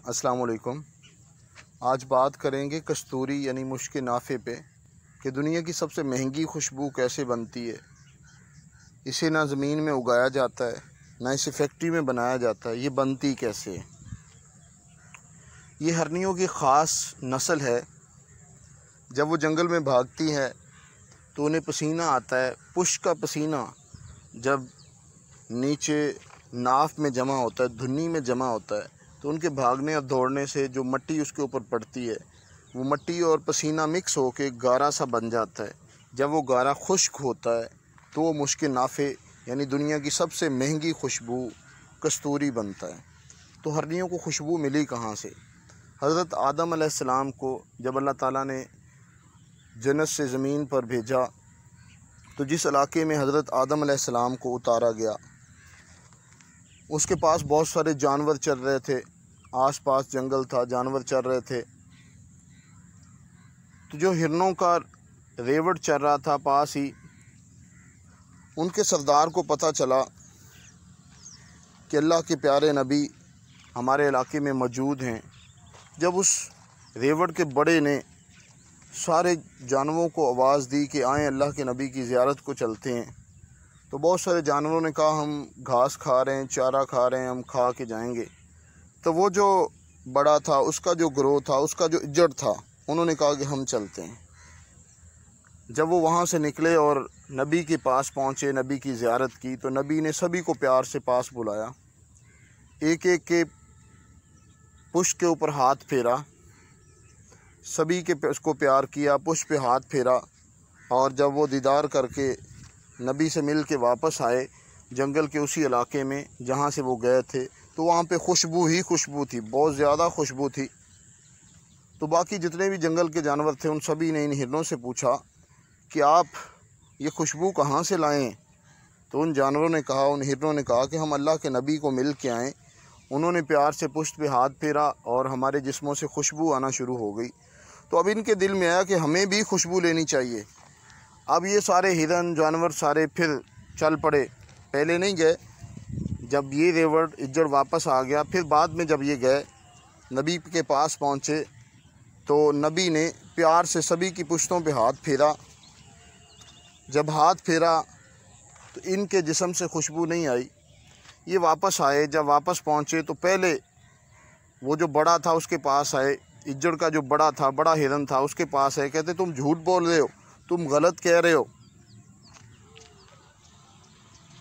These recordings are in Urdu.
السلام علیکم۔ آج بات کریں گے کستوری یعنی مشک نافع پہ کہ دنیا کی سب سے مہنگی خوشبو کیسے بنتی ہے۔ اسے نہ زمین میں اگایا جاتا ہے نہ اسے فیکٹری میں بنایا جاتا ہے، یہ بنتی کیسے ہے؟ یہ ہرنیوں کی خاص نسل ہے۔ جب وہ جنگل میں بھاگتی ہے تو انہیں پسینہ آتا ہے، پشت کا پسینہ جب نیچے ناف میں جمع ہوتا ہے، دھنی میں جمع ہوتا ہے تو ان کے بھاگنے اور دوڑنے سے جو مٹی اس کے اوپر پڑتی ہے وہ مٹی اور پسینہ مکس ہو کے گارا سا بن جاتا ہے۔ جب وہ گارا خشک ہوتا ہے تو وہ مشک نافع یعنی دنیا کی سب سے مہنگی خوشبو کستوری بنتا ہے۔ تو ہرنیوں کو خوشبو ملی کہاں سے؟ حضرت آدم علیہ السلام کو جب اللہ تعالیٰ نے جنت سے زمین پر بھیجا تو جس علاقے میں حضرت آدم علیہ السلام کو اتارا گیا اس کے پاس بہت سارے جانور چر رہے تھے، آس پاس جنگل تھا، جانور چر رہے تھے۔ تو جو ہرنوں کا ریوڑ چر رہا تھا پاس ہی، ان کے سردار کو پتہ چلا کہ اللہ کے پیارے نبی ہمارے علاقے میں موجود ہیں۔ جب اس ریوڑ کے بڑے نے سارے جانوروں کو آواز دی کہ آئیں اللہ کے نبی کی زیارت کو چلتے ہیں، تو بہت سارے جانوروں نے کہا ہم گھاس کھا رہے ہیں، چارہ کھا رہے ہیں، ہم کھا کے جائیں گے۔ تو وہ جو بڑا تھا، اس کا جو گروہ تھا، اس کا جو اجڑ تھا، انہوں نے کہا کہ ہم چلتے ہیں۔ جب وہ وہاں سے نکلے اور نبی کے پاس پہنچے، نبی کی زیارت کی، تو نبی نے سبھی کو پیار سے پاس بلایا، ایک ایک کے پشت کے اوپر ہاتھ پھیرا، سبھی کے اس کو پیار کیا، پشت پہ ہاتھ پھیرا، اور جب وہ دیدار کر کے نبی سے مل کے واپس آئے جنگل کے اسی علاقے میں جہاں سے وہ گئے تھے، تو وہاں پہ خوشبو ہی خوشبو تھی، بہت زیادہ خوشبو تھی۔ تو باقی جتنے بھی جنگل کے جانور تھے ان سبھی نے ان ہرنوں سے پوچھا کہ آپ یہ خوشبو کہاں سے لائیں؟ تو ان جانوروں نے کہا، ان ہرنوں نے کہا کہ ہم اللہ کے نبی کو مل کے آئیں، انہوں نے پیار سے پشت پہ ہاتھ پھیرا اور ہمارے جسموں سے خوشبو آنا شروع ہو گئی۔ تو اب ان کے دل میں آیا کہ ہمیں بھی خوشبو لینی چاہیے۔ اب یہ سارے ہرن جانور سارے پھر چل پڑے، پہلے نہیں گئے۔ جب یہ ریوڑ اجڑ واپس آ گیا، پھر بعد میں جب یہ گئے نبی کے پاس پہنچے تو نبی نے پیار سے سبھی کی پشتوں پہ ہاتھ پھیرا۔ جب ہاتھ پھیرا تو ان کے جسم سے خوشبو نہیں آئی۔ یہ واپس آئے، جب واپس پہنچے تو پہلے وہ جو بڑا تھا اس کے پاس آئے، اجڑ کا جو بڑا تھا، بڑا ہرن تھا، اس کے پاس آئے، کہتے تم جھوٹ بول رہے ہو، تم غلط کہہ رہے ہو،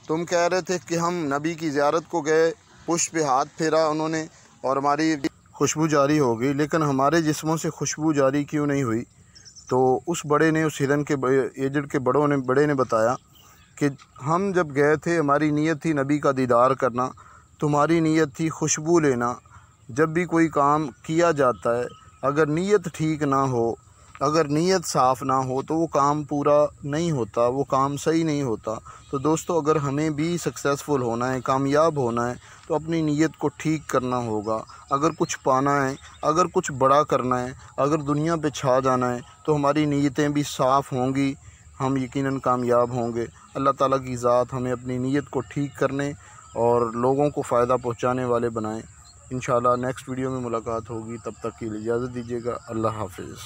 تم کہہ رہے تھے کہ ہم نبی کی زیارت کو گئے، پشت پہ ہاتھ پھیرا انہوں نے اور ہماری خوشبو جاری ہو گئی، لیکن ہمارے جسموں سے خوشبو جاری کیوں نہیں ہوئی؟ تو اس بڑے نے، اس ہرن کے ایجڑ کے بڑے نے بتایا کہ ہم جب گئے تھے ہماری نیت تھی نبی کا دیدار کرنا، تمہاری نیت تھی خوشبو لینا۔ جب بھی کوئی کام کیا جاتا ہے اگر نیت ٹھیک نہ ہو، اگر نیت صاف نہ ہو تو وہ کام پورا نہیں ہوتا، وہ کام صحیح نہیں ہوتا۔ تو دوستو، اگر ہمیں بھی سکسیزفل ہونا ہے، کامیاب ہونا ہے تو اپنی نیت کو ٹھیک کرنا ہوگا۔ اگر کچھ پانا ہے، اگر کچھ بڑا کرنا ہے، اگر دنیا پہ چھا جانا ہے تو ہماری نیتیں بھی صاف ہوں گی، ہم یقیناً کامیاب ہوں گے۔ اللہ تعالیٰ کی ذات ہمیں اپنی نیت کو ٹھیک کرنے اور لوگوں کو فائدہ پہنچانے والے بنائیں۔ انشاءاللہ نیکسٹ ویڈیو میں ملاقات ہوگی، تب تک کے لیے اجازت دیجیے گا۔ اللہ حافظ۔